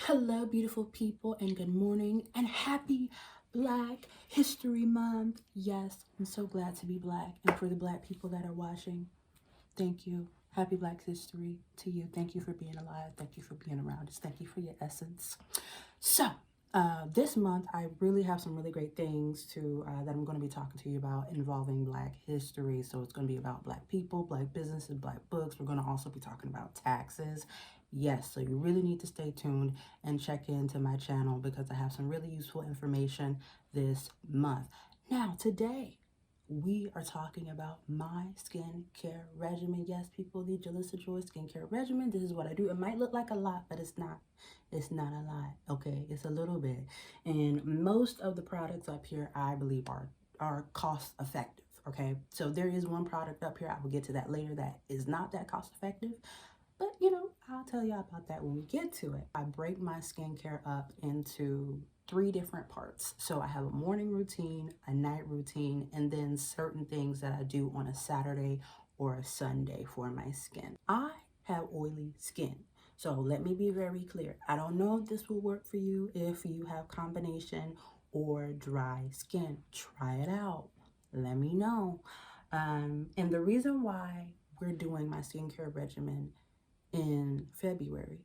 Hello, beautiful people, and good morning, and happy Black History Month. Yes, I'm so glad to be Black, and for the Black people that are watching, thank you. Happy Black History to you. Thank you for being alive. Thank you for being around us. Thank you for your essence. So, this month, I really have some really great things that I'm going to be talking to you about involving Black history. So it's going to be about Black people, Black businesses, Black books. We're going to also be talking about taxes. Yes, so you really need to stay tuned and check into my channel because I have some really useful information this month. Now, today, we are talking about my skincare regimen. Yes, people, the Jalissa Joy skincare regimen. This is what I do. It might look like a lot, but it's not. It's not a lot, okay? It's a little bit. And most of the products up here, I believe, are cost effective, okay? So there is one product up here, I will get to that later, that is not that cost effective. But, I'll tell y'all about that when we get to it. I break my skincare up into 3 different parts. So I have a morning routine, a night routine, and then certain things that I do on a Saturday or a Sunday for my skin. I have oily skin. So let me be very clear. I don't know if this will work for you if you have combination or dry skin. Try it out. Let me know. And the reason why we're doing my skincare regimen in February,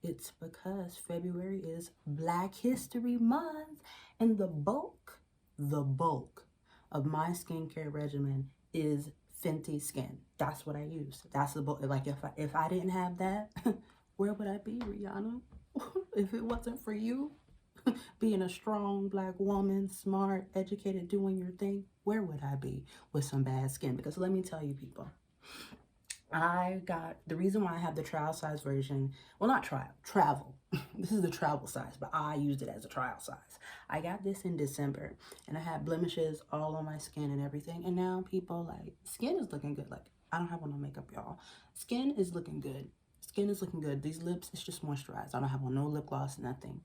it's because February is Black History Month, and the bulk of my skincare regimen is Fenty Skin. That's what I use. That's the bulk. Like if I didn't have that, where would I be, Rihanna? If it wasn't for you being a strong Black woman, smart, educated, doing your thing, where would I be with some bad skin? Because let me tell you, people, I got the reason why I have the trial size version. Well, not trial, travel. This is the travel size, but I used it as a trial size. I got this in December and I had blemishes all on my skin and everything. And now people, like, skin is looking good. Like, I don't have on no makeup, y'all. Skin is looking good. Skin is looking good. These lips, it's just moisturized. I don't have on no lip gloss, nothing.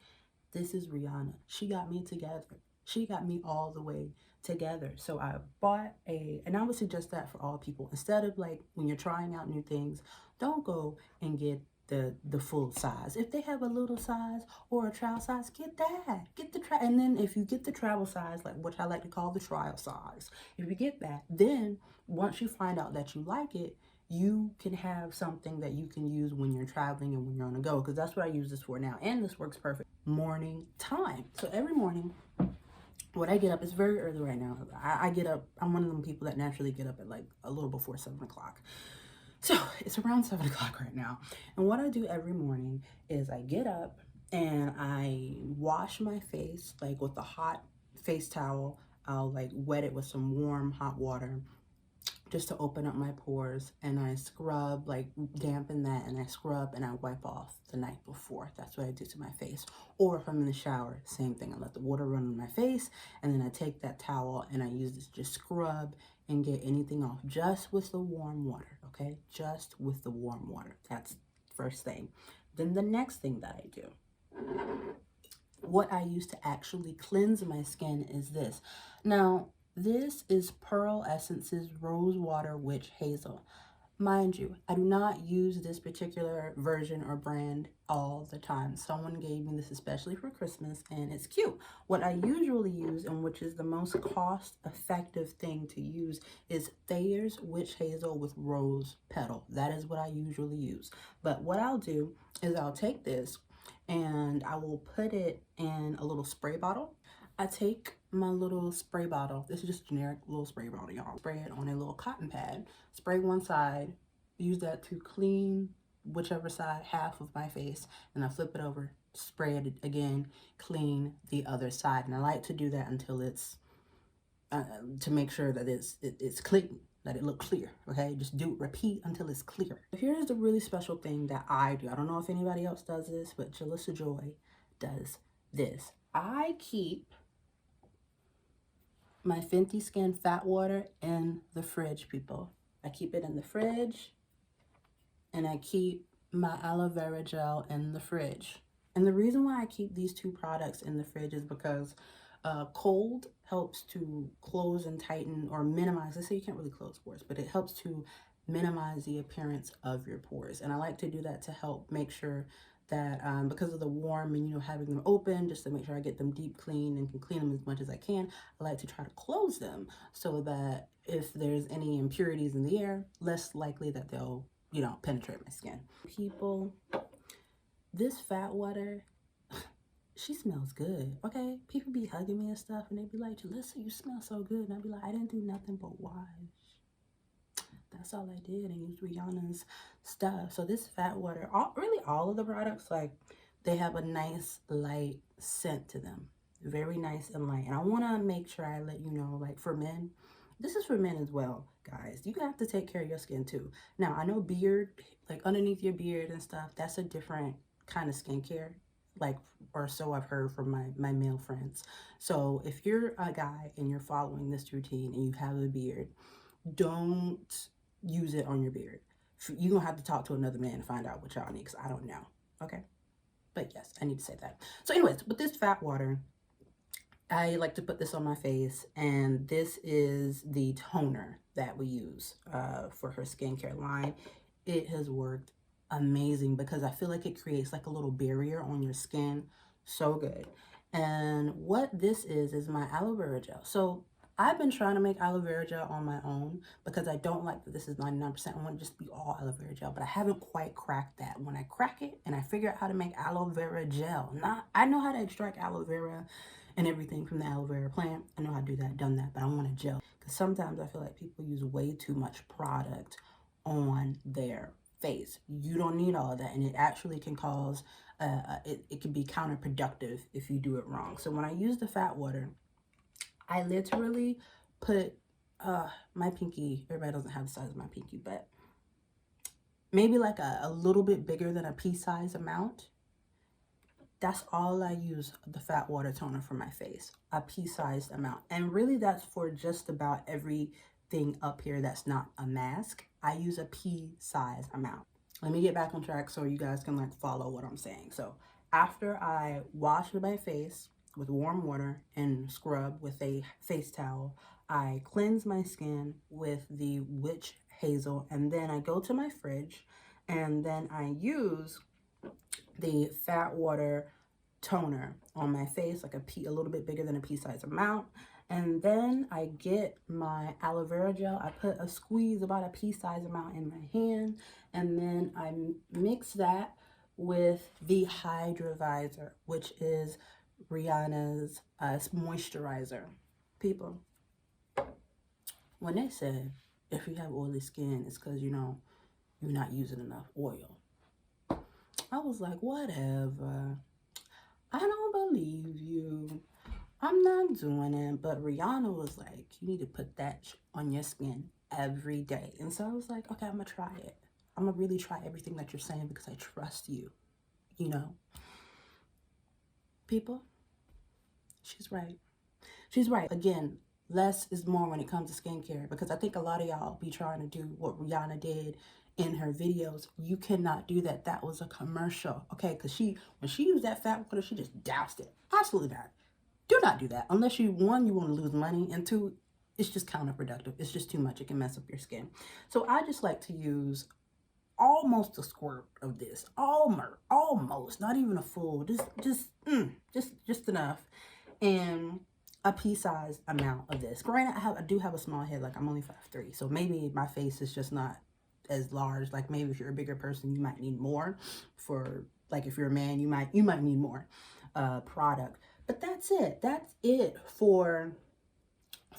This is Rihanna. She got me together. She got me all the way together. So I bought and I would suggest that for all people. Instead of, like, when you're trying out new things, don't go and get the full size. If they have a little size or a trial size, get that. Get the and then if you get the travel size, like which I like to call the trial size, if you get that, then once you find out that you like it, you can have something that you can use when you're traveling and when you're on the go, because that's what I use this for now. And this works perfect. Morning time. So every morning when I get up, it's very early right now. I get up, I'm one of them people that naturally get up at like a little before 7 o'clock. So it's around 7 o'clock right now. And what I do every morning is I get up and I wash my face like with a hot face towel. I'll like wet it with some warm hot water just to open up my pores, and I scrub, like dampen that, and I scrub and I wipe off the night before. That's what I do to my face. Or if I'm in the shower, same thing. I let the water run on my face, and then I take that towel and I use this, just scrub and get anything off just with the warm water, okay? Just with the warm water. That's first thing. Then the next thing that I do, what I use to actually cleanse my skin, is this. Now, this is Pearl Essence's Rose Water Witch Hazel. Mind you, I do not use this particular version or brand all the time. Someone gave me this especially for Christmas, and it's cute. What I usually use, and which is the most cost-effective thing to use, is Thayer's Witch Hazel with Rose Petal. That is what I usually use. But what I'll do is I'll take this and I will put it in a little spray bottle. I take my little spray bottle. This is just generic little spray bottle, y'all. Spray it on a little cotton pad. Spray one side. Use that to clean whichever side, half of my face. And I flip it over, spray it again, clean the other side. And I like to do that until it's, to make sure that it's clean, that it looks clear, okay? Just do it, repeat until it's clear. Here's the really special thing that I do. I don't know if anybody else does this, but Jalissa Joy does this. I keep my Fenty Skin Fat Water in the fridge, people. I keep it in the fridge, and I keep my aloe vera gel in the fridge. And the reason why I keep these two products in the fridge is because cold helps to close and tighten or minimize. Let's say you can't really close pores, but it helps to minimize the appearance of your pores. And I like to do that to help make sure that because of the warm and, you know, having them open just to make sure I get them deep clean and can clean them as much as I can, I like to try to close them so that if there's any impurities in the air, less likely that they'll, you know, penetrate my skin. People, this fat water, she smells good, okay? People be hugging me and stuff, and they be like, Jalissa, you smell so good. And I be like, I didn't do nothing but wash. That's all I did, and use Rihanna's stuff. So this fat water, really all of the products, like, they have a nice light scent to them. Very nice and light. And I want to make sure I let you know, like, for men, this is for men as well, guys. You have to take care of your skin too. Now, I know beard, like underneath your beard and stuff, that's a different kind of skincare, like, or so I've heard from my male friends. So if you're a guy and you're following this routine and you have a beard, don't use it on your beard. You're gonna have to talk to another man to find out what y'all need, because I don't know. Okay, but yes, I need to say that. So anyways, with this fat water, I like to put this on my face, and this is the toner that we use for her skincare line. It has worked amazing because I feel like it creates like a little barrier on your skin. So good. And what this is my aloe vera gel. So I've been trying to make aloe vera gel on my own because I don't like that this is 99%. I want to just be all aloe vera gel, but I haven't quite cracked that. When I crack it and I figure out how to make aloe vera gel, I know how to extract aloe vera and everything from the aloe vera plant. I know how to do that, done that, but I want a gel because sometimes I feel like people use way too much product on their face. You don't need all of that, and it actually can cause it can be counterproductive if you do it wrong. So when I use the fat water, I literally put my pinky, everybody doesn't have the size of my pinky, but maybe like a little bit bigger than a pea size amount. That's all I use the fat water toner for my face, a pea-sized amount. And really that's for just about everything up here that's not a mask. I use a pea-sized amount. Let me get back on track so you guys can like follow what I'm saying. So after I wash my face with warm water and scrub with a face towel, I cleanse my skin with the witch hazel, and then I go to my fridge and then I use the fat water toner on my face, like a little bit bigger than a pea-sized amount. And then I get my aloe vera gel. I put a squeeze, about a pea-sized amount in my hand, and then I mix that with the Hydrovisor, which is Rihanna's moisturizer. People, when they said if you have oily skin, it's because, you know, you're not using enough oil, I was like, whatever. I don't believe you. I'm not doing it. But Rihanna was like, you need to put that on your skin every day. And so I was like, okay, I'm going to try it. I'm going to really try everything that you're saying because I trust you. You know? People, she's right. She's right. Again, less is more when it comes to skincare, because I think a lot of y'all be trying to do what Rihanna did in her videos. You cannot do that. That was a commercial, okay? Because when she used that fat water, she just doused it. Absolutely not. Do not do that unless you, one, you want to lose money, and two, it's just counterproductive. It's just too much. It can mess up your skin. So I just like to use almost a squirt of this, almost, not even a full, just enough, and a pea-sized amount of this. Granted, I do have a small head, like I'm only 5'3", so maybe my face is just not as large. Like maybe if you're a bigger person, you might need more. For like if you're a man, you might need more product. But that's it. That's it for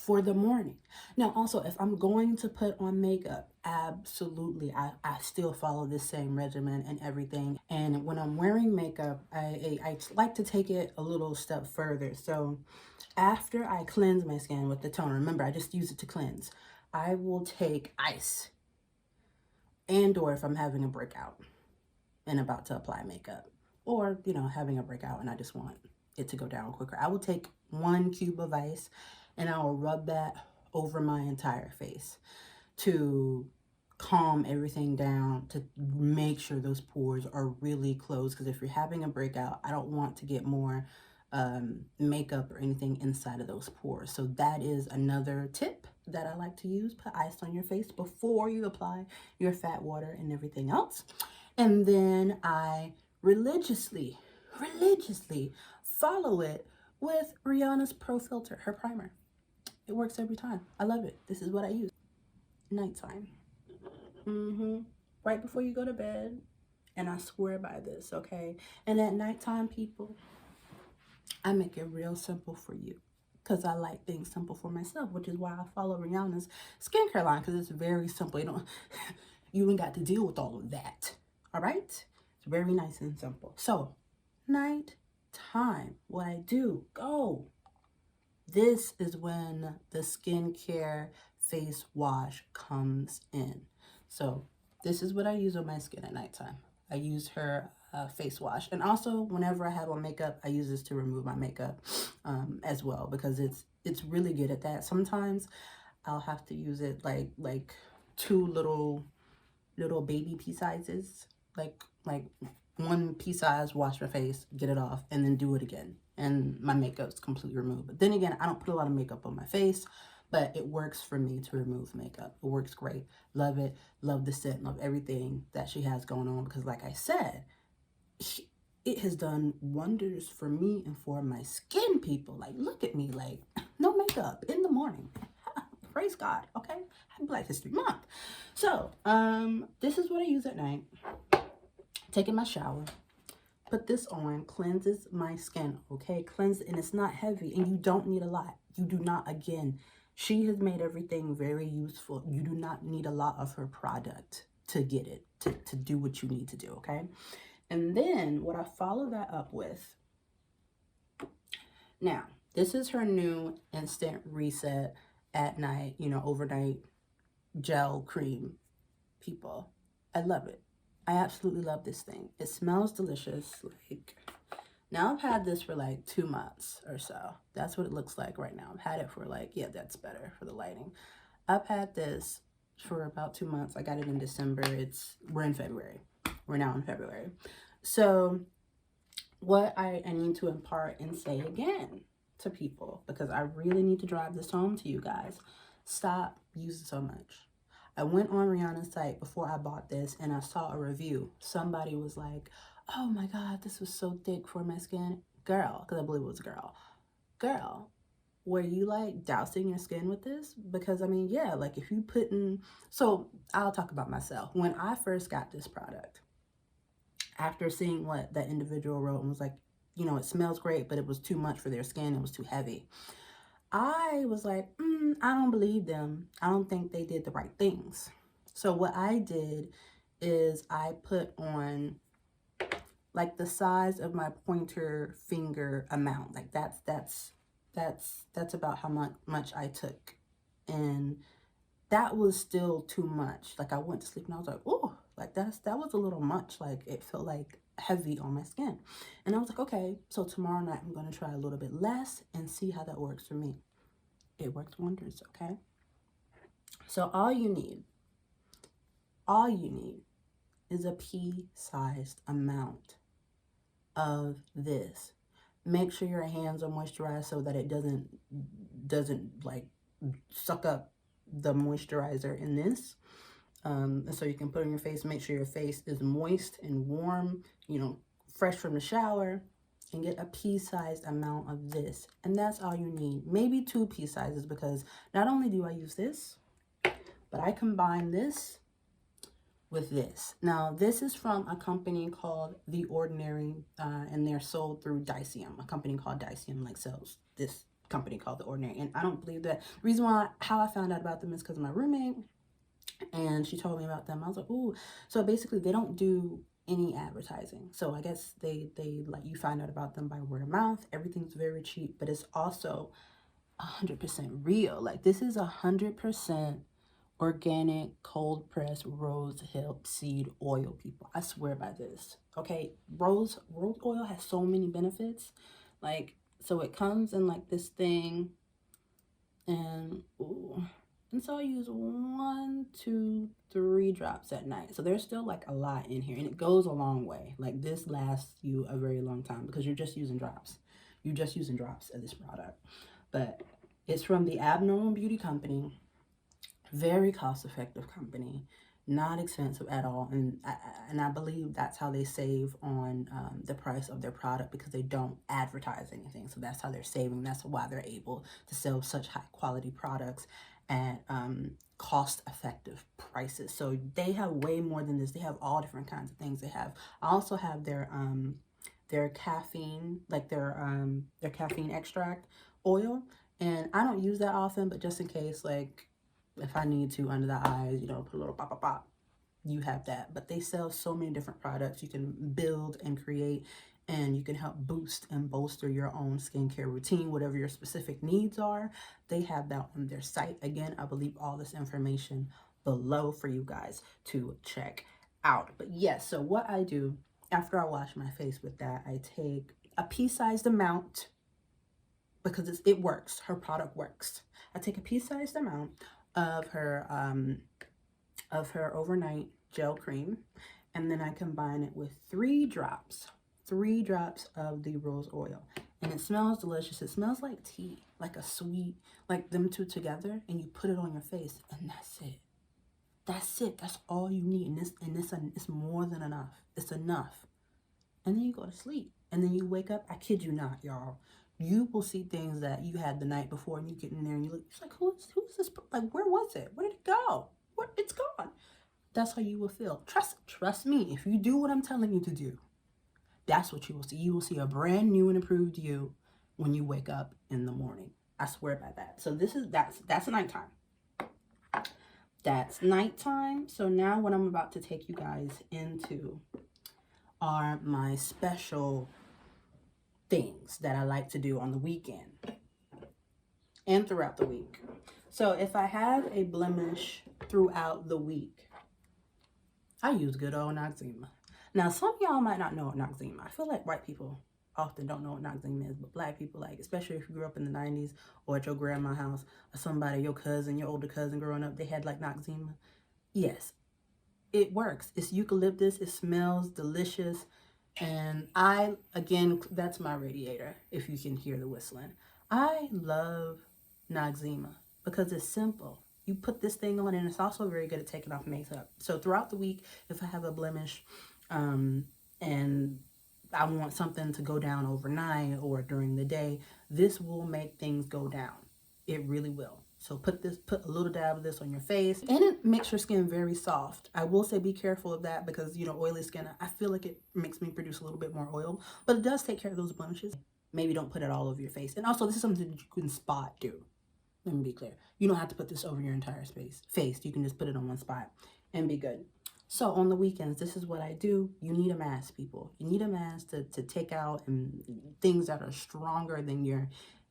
the morning. Now also, if I'm going to put on makeup, absolutely I still follow this same regimen and everything. And when I'm wearing makeup, I like to take it a little step further. So after I cleanse my skin with the toner, remember I just use it to cleanse, I will take ice, and or if I'm having a breakout and about to apply makeup, or you know, having a breakout and I just want it to go down quicker, I will take 1 cube of ice and I will rub that over my entire face to calm everything down, to make sure those pores are really closed. Because if you're having a breakout, I don't want to get more makeup or anything inside of those pores. So that is another tip that I like to use. Put ice on your face before you apply your fat water and everything else. And then I religiously follow it with Rihanna's Pro Filter, her primer. It works every time. I love it. This is what I use. Nighttime. Right before you go to bed. And I swear by this, okay? And at nighttime, people, I make it real simple for you. Because I like things simple for myself, which is why I follow Rihanna's skincare line. Because it's very simple. You ain't got to deal with all of that. All right? It's very nice and simple. So, nighttime, what I do, go. This is when the skincare face wash comes in. So this is what I use on my skin at nighttime. I use her face wash. And also whenever I have on makeup, I use this to remove my makeup as well, because it's really good at that. Sometimes I'll have to use it like two little baby pea sizes, like one pea size, wash my face, get it off, and then do it again. And my makeup's completely removed. But then again, I don't put a lot of makeup on my face, but it works for me to remove makeup. It works great. Love it. Love the scent. Love everything that she has going on. Because like I said, it has done wonders for me and for my skin, people. Like, look at me. Like, no makeup in the morning. Praise God. Okay? Happy Black History Month. So, this is what I use at night. Taking my shower. Put this on, cleanses my skin, okay? Cleanse, and it's not heavy, and you don't need a lot. You do not, again, she has made everything very useful. You do not need a lot of her product to get it, to do what you need to do, okay? And then what I follow that up with, now, this is her new Instant Reset at night, overnight gel cream, people. I love it. I absolutely love this thing. It smells delicious. Like, now I've had this for like 2 months or so. That's what it looks like right now. I've had it for that's better for the lighting. I've had this for about 2 months. I got it in December. We're in February. We're now in February. So what I need to impart and say again to people, because I really need to drive this home to you guys, stop using so much. I went on Rihanna's site before I bought this and I saw a review. Somebody was like, oh my God, this was so thick for my skin. Girl, because I believe it was a girl. Girl, were you like dousing your skin with this? Because I mean, yeah, like if you put in, so I'll talk about myself. When I first got this product, after seeing what that individual wrote and was like, it smells great, but it was too much for their skin. It was too heavy. I was like, I don't believe them. I don't think they did the right things. So what I did is I put on like the size of my pointer finger amount. Like that's about how much I took. And that was still too much. Like I went to sleep and I was like, oh, like that was a little much. Like it felt like heavy on my skin. And I was like, okay, so tomorrow night I'm going to try a little bit less and see how that works for me. It works wonders, okay? So all you need is a pea-sized amount of this. Make sure your hands are moisturized so that it doesn't like suck up the moisturizer in this. And so you can put on your face. Make sure your face is moist and warm, fresh from the shower, and get a pea-sized amount of this. And that's all you need. Maybe 2 pea sizes, because not only do I use this, but I combine this with this. Now, this is from a company called The Ordinary, and they're sold through Dysium. A company called Dysium sells this company called The Ordinary. And I don't believe that. The reason how I found out about them is because of my roommate, and she told me about them. I was like, ooh. So basically, they don't do any advertising. So I guess they like, you find out about them by word of mouth. Everything's very cheap, but it's also 100% real. Like, this is 100% organic cold pressed rose hip seed oil, people. I swear by this. Okay, rose oil has so many benefits. Like, so it comes in like this thing, and ooh. And so I use 1, 2, 3 drops at night. So there's still like a lot in here, and it goes a long way. Like, this lasts you a very long time because you're just using drops. You're just using drops of this product. But it's from the Abnormal Beauty Company. Very cost-effective company. not expensive at all. And I believe that's how they save on the price of their product, because they don't advertise anything. So that's how they're saving. That's why they're able to sell such high quality products at cost effective prices. So they have way more than this. They have all different kinds of things. They have, I also have their caffeine, like their caffeine extract oil. And I don't use that often, but just in case, like if I need to under the eyes, you know, put a little pop, pop, pop, you have that. But they sell so many different products you can build and create, and you can help boost and bolster your own skincare routine, whatever your specific needs are. They have that on their site. Again, I believe all this information below for you guys to check out. But yes, so what I do after I wash my face with that, I take a pea-sized amount, because it works. Her product works. I take a pea-sized amount of her overnight gel cream, and then I combine it with 3 drops of the rose oil, and it smells delicious. It smells like tea, like a sweet, like them two together, and you put it on your face, and that's it. That's it. That's all you need, and it's more than enough. It's enough. And then you go to sleep, and then you wake up. I kid you not, y'all. You will see things that you had the night before, and you get in there and you look, it's like, who's this? Like, where was it? Where did it go? It's gone. That's how you will feel. Trust me. If you do what I'm telling you to do, that's what you will see. You will see a brand new and improved you when you wake up in the morning. I swear by that. So that's nighttime. That's nighttime. So now what I'm about to take you guys into are my special things that I like to do on the weekend and throughout the week. So if I have a blemish throughout the week, I use good old Noxzema. Now, some of y'all might not know what Noxzema. I feel like white people often don't know what Noxzema is, but black people, like, especially if you grew up in the 90s or at your grandma's house, or somebody, your cousin, your older cousin growing up, they had like Noxzema. Yes, it works. It's eucalyptus. It smells delicious. And again, that's my radiator, if you can hear the whistling. I love Noxzema because it's simple. You put this thing on, and it's also very good at taking off makeup. So throughout the week, if I have a blemish and I want something to go down overnight or during the day, this will make things go down. It really will. So put a little dab of this on your face, and it makes your skin very soft. I will say be careful of that, because, you know, oily skin, I feel like it makes me produce a little bit more oil, but it does take care of those blemishes. Maybe don't put it all over your face. And also, this is something that you can spot too. Let me be clear. You don't have to put this over your entire face. You can just put it on one spot and be good. So on the weekends, this is what I do. You need a mask, people. You need a mask to take out things that are stronger than your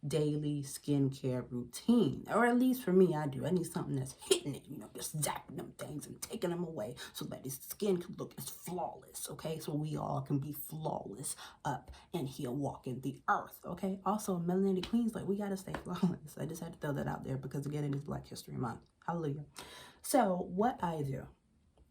daily skincare routine. Or at least for me, I do. I need something that's hitting it, you know, just zapping them things and taking them away so that his skin can look as flawless, okay? So we all can be flawless up and here walking the earth, okay? Also, melanated queens, like, we gotta stay flawless. I just had to throw that out there because, again, it is Black History Month. Hallelujah. So what I do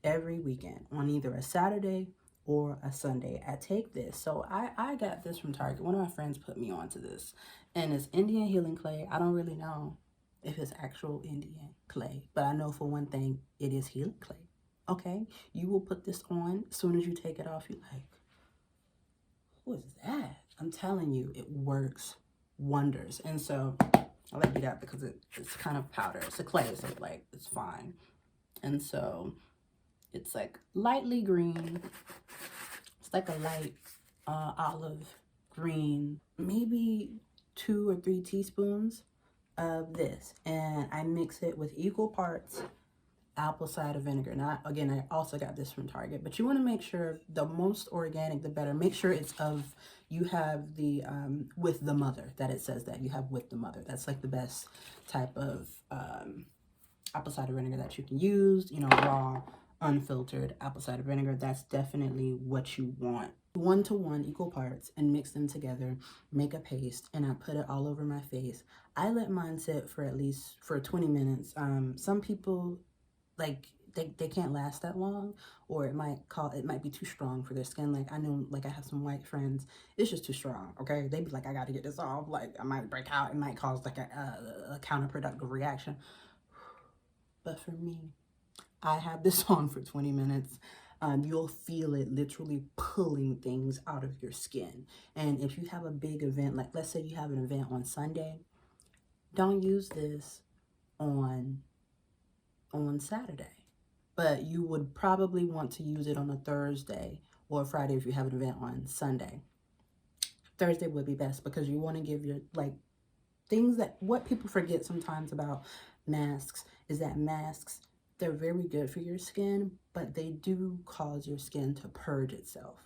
every weekend on either a Saturday or a Sunday, I take this. So I got this from Target. One of my friends put me onto this, and it's Indian healing clay. I don't really know if it's actual Indian clay, but I know for one thing, it is healing clay. Okay, you will put this on. As soon as you take it off, you're like, what is that? I'm telling you, it works wonders. And so I like it out because it's kind of powder. It's a clay, so like it's fine. And so it's like lightly green. It's like a light olive green, maybe 2 or 3 teaspoons of this. And I mix it with equal parts apple cider vinegar. Now, again, I also got this from Target, but you want to make sure the most organic, the better. Make sure it's you have the with the mother, that it says that you have with the mother. That's like the best type of apple cider vinegar that you can use, you know, raw, unfiltered apple cider vinegar. That's definitely what you want. 1 to 1 equal parts, and mix them together, make a paste, and I put it all over my face. I let mine sit for at least 20 minutes. Some people, like, they can't last that long, or it might be too strong for their skin. Like, I know, like, I have some white friends, it's just too strong, okay? They be like, I gotta get this off, like, I might break out, it might cause like a counterproductive reaction. But for me, I have this on for 20 minutes. You'll feel it literally pulling things out of your skin. And if you have a big event, like let's say you have an event on Sunday, don't use this on Saturday. But you would probably want to use it on a Thursday or a Friday if you have an event on Sunday. Thursday would be best because you want to give your, like, things that, what people forget sometimes about masks is that masks, they're very good for your skin, but they do cause your skin to purge itself.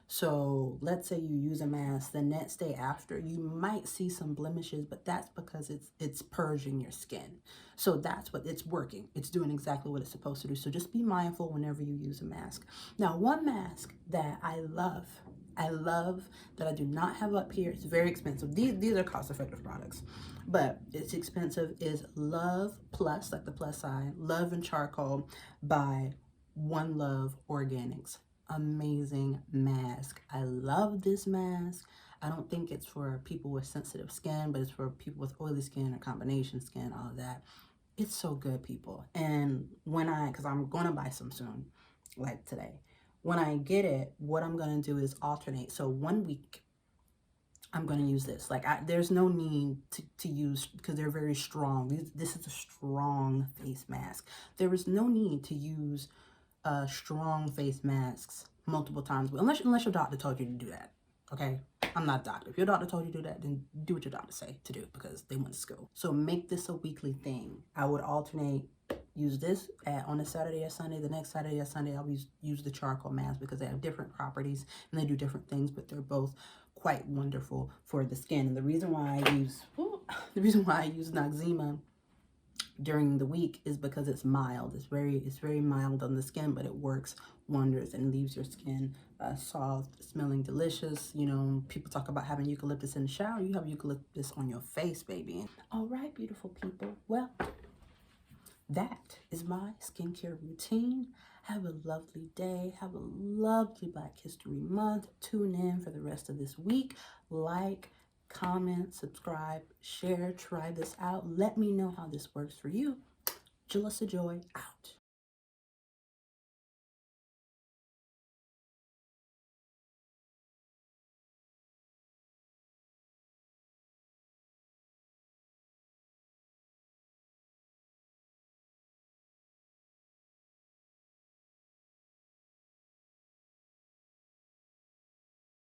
So let's say you use a mask, the next day after, you might see some blemishes, but that's because it's purging your skin. So that's what it's working. It's doing exactly what it's supposed to do. So just be mindful whenever you use a mask. Now, one mask that I love that I do not have up here, it's very expensive. These are cost-effective products, but it's expensive, is Love Plus, like the plus sign, Love and Charcoal by One Love Organics. Amazing mask. I love this mask. I don't think it's for people with sensitive skin, but it's for people with oily skin or combination skin, all of that. It's so good, people. And because I'm going to buy some soon, like today. When I get it, what I'm going to do is alternate. So 1 week, I'm going to use this. Like, there's no need to use, because they're very strong. This is a strong face mask. There is no need to use strong face masks multiple times, unless your doctor told you to do that. Okay, I'm not a doctor. If your doctor told you to do that, then do what your doctor say to do, because they went to school. So make this a weekly thing. I would alternate, use this on a Saturday or Sunday. The next Saturday or Sunday, I'll use the charcoal mask, because they have different properties and they do different things, but they're both quite wonderful for the skin. And the reason why I use Noxzema during the week is because it's mild. It's very mild on the skin, but it works wonders and leaves your skin soft, smelling delicious. You know, people talk about having eucalyptus in the shower. You have eucalyptus on your face, baby. All right, beautiful people. Well, that is my skincare routine. Have a lovely day. Have a lovely Black History Month. Tune in for the rest of this week. Like, comment, subscribe, share, try this out. Let me know how this works for you. Jalissa Joy out.